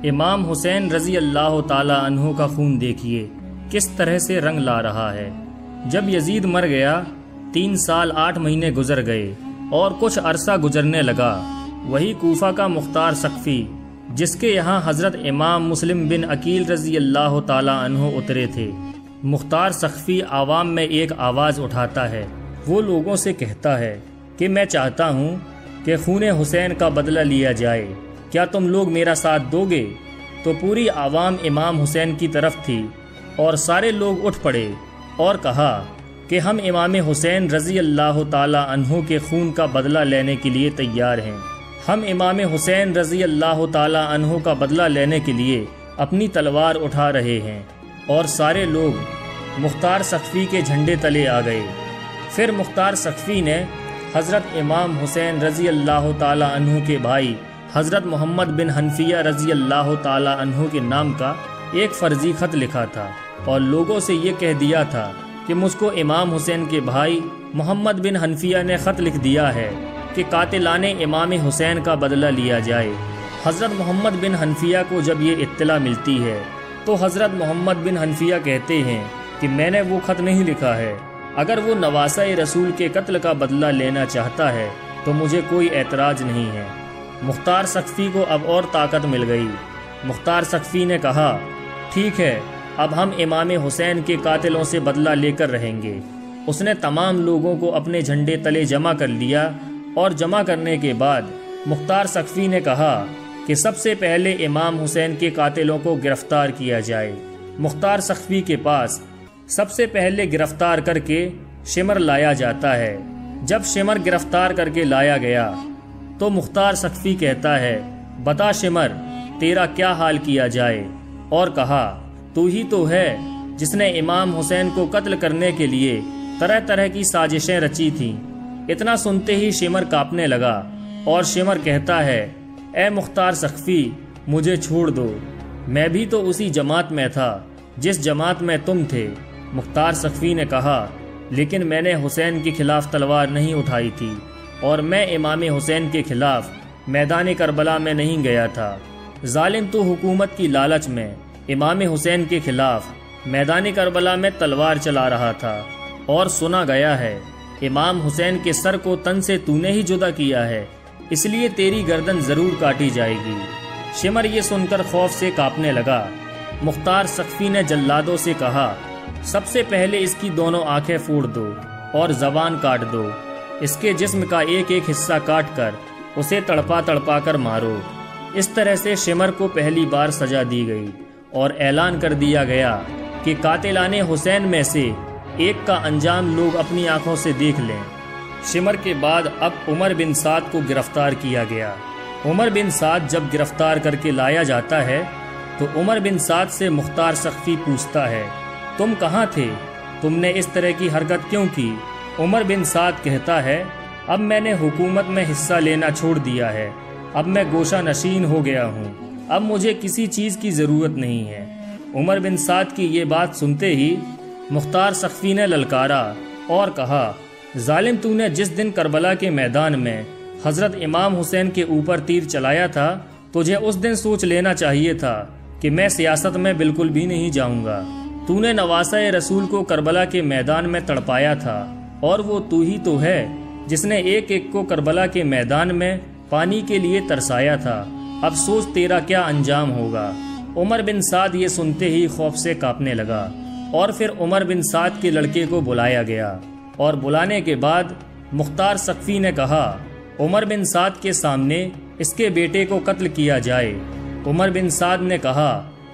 امام حسین رضی اللہ تعالی عنہ کا خون دیکھیے کس طرح سے رنگ لا رہا ہے۔ جب یزید مر گیا 3 سال 8 مہینے گزر گئے اور کچھ عرصہ گزرنے لگا، وہی کوفہ کا مختار سقفی جس کے یہاں حضرت امام مسلم بن عقیل رضی اللہ تعالی عنہ اترے تھے، مختار سقفی عوام میں ایک آواز اٹھاتا ہے۔ وہ لوگوں سے کہتا ہے کہ میں چاہتا ہوں کہ خون حسین کا بدلہ لیا جائے، کیا تم لوگ میرا ساتھ دو گے؟ تو پوری عوام امام حسین کی طرف تھی اور سارے لوگ اٹھ پڑے اور کہا کہ ہم امام حسین رضی اللہ تعالی عنہ کے خون کا بدلہ لینے کے لیے تیار ہیں، ہم امام حسین رضی اللہ تعالی عنہ کا بدلہ لینے کے لیے اپنی تلوار اٹھا رہے ہیں، اور سارے لوگ مختار سقفی کے جھنڈے تلے آ گئے۔ پھر مختار سقفی نے حضرت امام حسین رضی اللہ تعالی عنہ کے بھائی حضرت محمد بن حنفیہ رضی اللہ تعالی عنہ کے نام کا ایک فرضی خط لکھا تھا اور لوگوں سے یہ کہہ دیا تھا کہ مجھ کو امام حسین کے بھائی محمد بن حنفیہ نے خط لکھ دیا ہے کہ قاتلان امام حسین کا بدلہ لیا جائے۔ حضرت محمد بن حنفیہ کو جب یہ اطلاع ملتی ہے تو حضرت محمد بن حنفیہ کہتے ہیں کہ میں نے وہ خط نہیں لکھا ہے، اگر وہ نواسہ رسول کے قتل کا بدلہ لینا چاہتا ہے تو مجھے کوئی اعتراض نہیں ہے۔ مختار سقفی کو اب اور طاقت مل گئی۔ مختار سقفی نے کہا ٹھیک ہے، اب ہم امام حسین کے قاتلوں سے بدلہ لے کر رہیں گے۔ اس نے تمام لوگوں کو اپنے جھنڈے تلے جمع کر لیا اور جمع کرنے کے بعد مختار سقفی نے کہا کہ سب سے پہلے امام حسین کے قاتلوں کو گرفتار کیا جائے۔ مختار سقفی کے پاس سب سے پہلے گرفتار کر کے شمر لایا جاتا ہے۔ جب شمر گرفتار کر کے لایا گیا تو مختار سقفی کہتا ہے بتا شمر تیرا کیا حال کیا جائے، اور کہا تو ہی تو ہے جس نے امام حسین کو قتل کرنے کے لیے طرح طرح کی سازشیں رچی تھیں۔ اتنا سنتے ہی شمر کانپنے لگا اور شمر کہتا ہے اے مختار سقفی مجھے چھوڑ دو، میں بھی تو اسی جماعت میں تھا جس جماعت میں تم تھے۔ مختار سقفی نے کہا لیکن میں نے حسین کے خلاف تلوار نہیں اٹھائی تھی اور میں امام حسین کے خلاف میدان کربلا میں نہیں گیا تھا۔ ظالم تو حکومت کی لالچ میں امام حسین کے خلاف میدان کربلا میں تلوار چلا رہا تھا، اور سنا گیا ہے امام حسین کے سر کو تن سے تو نے ہی جدا کیا ہے، اس لیے تیری گردن ضرور کاٹی جائے گی۔ شمر یہ سن کر خوف سے کانپنے لگا۔ مختار سقفی نے جلادوں سے کہا سب سے پہلے اس کی دونوں آنکھیں پھوڑ دو اور زبان کاٹ دو، اس کے جسم کا ایک ایک حصہ کاٹ کر اسے تڑپا تڑپا کر مارو۔ اس طرح سے شمر کو پہلی بار سزا دی گئی اور اعلان کر دیا گیا کہ قاتلان حسین میں سے ایک کا انجام لوگ اپنی آنکھوں سے دیکھ لیں۔ شمر کے بعد اب عمر بن سعد کو گرفتار کیا گیا۔ عمر بن سعد جب گرفتار کر کے لایا جاتا ہے تو عمر بن سعد سے مختار سقفی پوچھتا ہے تم کہاں تھے، تم نے اس طرح کی حرکت کیوں کی؟ عمر بن سعد کہتا ہے اب میں نے حکومت میں حصہ لینا چھوڑ دیا ہے، اب میں گوشہ نشین ہو گیا ہوں، اب مجھے کسی چیز کی ضرورت نہیں ہے۔ عمر بن سعد کی یہ بات سنتے ہی مختار سقفی نے للکارا اور کہا ظالم تو نے جس دن کربلا کے میدان میں حضرت امام حسین کے اوپر تیر چلایا تھا تجھے اس دن سوچ لینا چاہیے تھا کہ میں سیاست میں بالکل بھی نہیں جاؤں گا۔ تو نے نواسہ رسول کو کربلا کے میدان میں تڑپایا تھا، اور وہ تو ہی تو ہے جس نے ایک ایک کو کربلا کے میدان میں پانی کے لیے ترسایا تھا، اب سوچ تیرا کیا انجام ہوگا۔ عمر بن سعد یہ سنتے ہی خوف سے کانپنے لگا، اور پھر عمر بن سعد کے لڑکے کو بلایا گیا، اور بلانے کے بعد مختار سقفی نے کہا عمر بن سعد کے سامنے اس کے بیٹے کو قتل کیا جائے۔ عمر بن سعد نے کہا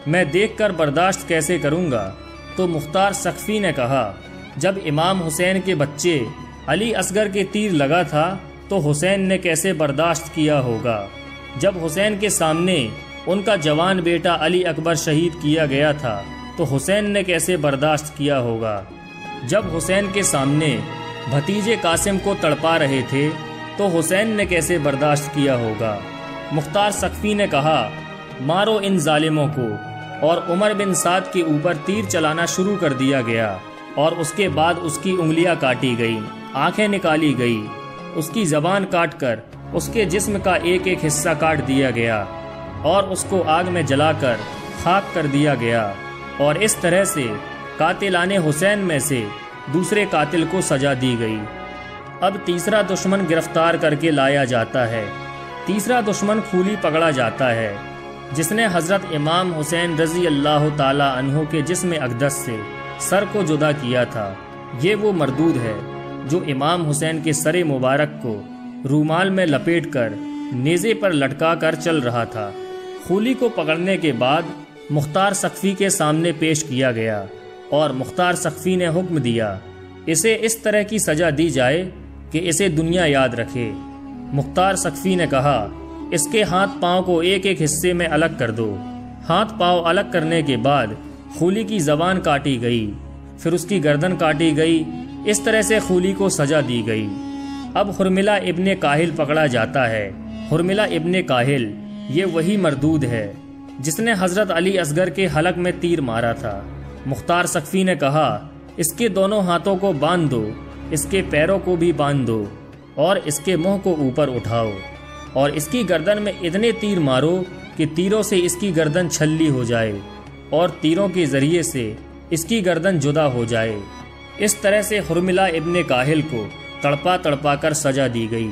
میں دیکھ کر برداشت کیسے کروں گا؟ تو مختار سقفی نے کہا جب امام حسین کے بچے علی اصغر کے تیر لگا تھا تو حسین نے کیسے برداشت کیا ہوگا؟ جب حسین کے سامنے ان کا جوان بیٹا علی اکبر شہید کیا گیا تھا تو حسین نے کیسے برداشت کیا ہوگا؟ جب حسین کے سامنے بھتیجے قاسم کو تڑپا رہے تھے تو حسین نے کیسے برداشت کیا ہوگا؟ مختار سقفی نے کہا مارو ان ظالموں کو، اور عمر بن سعد کے اوپر تیر چلانا شروع کر دیا گیا، اور اس کے بعد اس کی انگلیاں کاٹی گئی، آنکھیں نکالی گئی، اس کی زبان کاٹ کر اس کے جسم کا ایک ایک حصہ کاٹ دیا گیا۔ اور اس کو آگ میں جلا کر خاک کر دیا گیا، اور اس طرح سے قاتلان حسین میں سے دوسرے قاتل کو سزا دی گئی۔ اب تیسرا دشمن گرفتار کر کے لایا جاتا ہے۔ تیسرا دشمن خولی پکڑا جاتا ہے، جس نے حضرت امام حسین رضی اللہ تعالی عنہ کے جسم اقدس سے سر کو جدا کیا تھا۔ یہ وہ مردود ہے جو امام حسین کے سر مبارک کو رومال میں لپیٹ کر نیزے پر لٹکا کر چل رہا تھا۔ خولی کو پکڑنے کے بعد مختار سقفی کے سامنے پیش کیا گیا، اور مختار سقفی نے حکم دیا اسے اس طرح کی سزا دی جائے کہ اسے دنیا یاد رکھے۔ مختار سقفی نے کہا اس کے ہاتھ پاؤں کو ایک ایک حصے میں الگ کر دو۔ ہاتھ پاؤں الگ کرنے کے بعد خولی کی زبان کاٹی گئی، پھر اس کی گردن کاٹی گئی۔ اس طرح سے خولی کو سزا دی گئی۔ اب حرملہ ابن کاہل پکڑا جاتا ہے۔ حرملہ ابن کاہل یہ وہی مردود ہے جس نے حضرت علی اصغر کے حلق میں تیر مارا تھا۔ مختار سقفی نے کہا اس کے دونوں ہاتھوں کو باندھ دو، اس کے پیروں کو بھی باندھ دو، اور اس کے منہ کو اوپر اٹھاؤ، اور اس کی گردن میں اتنے تیر مارو کہ تیروں سے اس کی گردن چھلی ہو جائے، اور تیروں کے ذریعے سے اس کی گردن جدا ہو جائے۔ اس طرح سے حرملہ ابن کاہل کو تڑپا تڑپا کر سزا دی گئی۔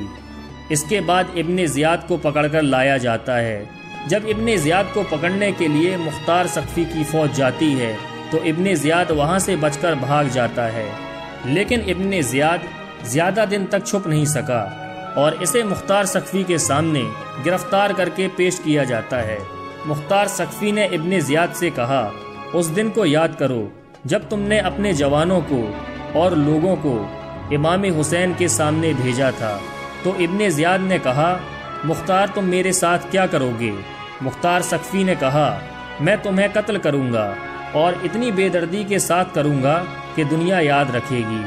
اس کے بعد ابن زیاد کو پکڑ کر لایا جاتا ہے۔ جب ابن زیاد کو پکڑنے کے لیے مختار سقفی کی فوج جاتی ہے تو ابن زیاد وہاں سے بچ کر بھاگ جاتا ہے، لیکن ابن زیاد زیادہ دن تک چھپ نہیں سکا، اور اسے مختار سقفی کے سامنے گرفتار کر کے پیش کیا جاتا ہے۔ مختار سقفی نے ابن زیاد سے کہا اس دن کو یاد کرو جب تم نے اپنے جوانوں کو اور لوگوں کو امام حسین کے سامنے بھیجا تھا۔ تو ابن زیاد نے کہا مختار تم میرے ساتھ کیا کرو گے؟ مختار سقفی نے کہا میں تمہیں قتل کروں گا، اور اتنی بے دردی کے ساتھ کروں گا کہ دنیا یاد رکھے گی۔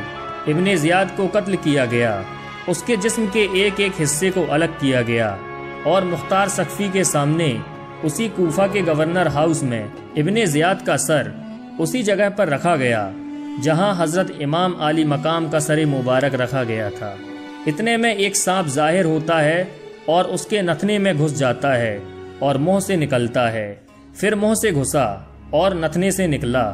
ابن زیاد کو قتل کیا گیا، اس کے جسم کے ایک ایک حصے کو الگ کیا گیا، اور مختار سقفی کے سامنے اسی کوفہ کے گورنر ہاؤس میں ابن زیاد کا سر اسی جگہ پر رکھا گیا جہاں حضرت امام علی مقام کا سر مبارک رکھا گیا تھا۔ اتنے میں ایک سانپ ظاہر ہوتا ہے اور اس کے نتھنے میں گھس جاتا ہے اور منہ سے نکلتا ہے، پھر منہ سے گھسا اور نتھنے سے نکلا،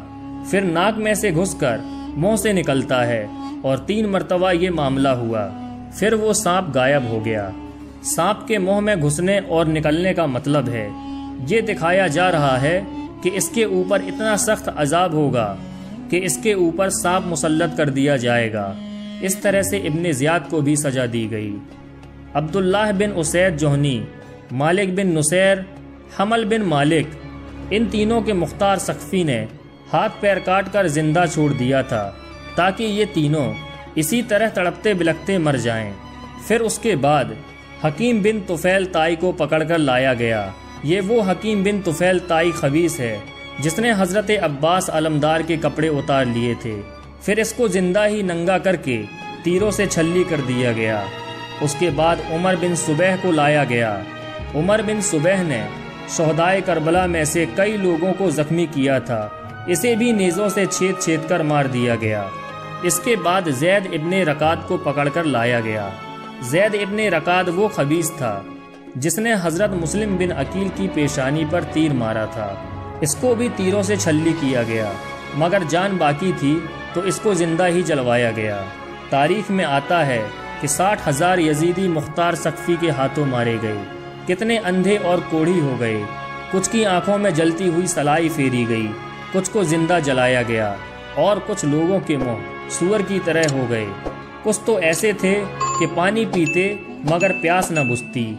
پھر ناک میں سے گھس کر منہ سے نکلتا ہے، اور 3 مرتبہ یہ معاملہ ہوا، پھر وہ سانپ غائب ہو گیا۔ سانپ کے منہ میں گھسنے اور نکلنے کا مطلب ہے یہ دکھایا جا رہا ہے کہ اس کے اوپر اتنا سخت عذاب ہوگا کہ اس کے اوپر سانپ مسلط کر دیا جائے گا۔ اس طرح سے ابن زیاد کو بھی سزا دی گئی۔ عبداللہ بن اسید جوہنی، مالک بن نصیر، حمل بن مالک، ان تینوں کے مختار سقفی نے ہاتھ پیر کاٹ کر زندہ چھوڑ دیا تھا تاکہ یہ تینوں اسی طرح تڑپتے بلکتے مر جائیں۔ پھر اس کے بعد حکیم بن طفیل طائی کو پکڑ کر لایا گیا۔ یہ وہ حکیم بن طفیل طائی خبیث ہے جس نے حضرت عباس علمدار کے کپڑے اتار لیے تھے، پھر اس کو زندہ ہی ننگا کر کے تیروں سے چھلی کر دیا گیا۔ اس کے بعد عمر بن صبیح کو لایا گیا۔ عمر بن صبیح نے شہدائے کربلا میں سے کئی لوگوں کو زخمی کیا تھا، اسے بھی نیزوں سے چھید چھید کر مار دیا گیا۔ اس کے بعد زید ابن رکاد کو پکڑ کر لایا گیا۔ زید ابن رکاد وہ خبیث تھا جس نے حضرت مسلم بن عقیل کی پیشانی پر تیر مارا تھا، اس کو بھی تیروں سے چھلی کیا گیا، مگر جان باقی تھی تو اس کو زندہ ہی جلوایا گیا۔ تاریخ میں آتا ہے کہ 60,000 یزیدی مختار سقفی کے ہاتھوں مارے گئے، کتنے اندھے اور کوڑھی ہو گئے، کچھ کی آنکھوں میں جلتی ہوئی سلائی پھیری گئی، کچھ کو زندہ جلایا گیا، اور کچھ لوگوں کے منہ سور کی طرح ہو گئے، کچھ تو ایسے تھے کہ پانی پیتے مگر پیاس نہ بجھتی۔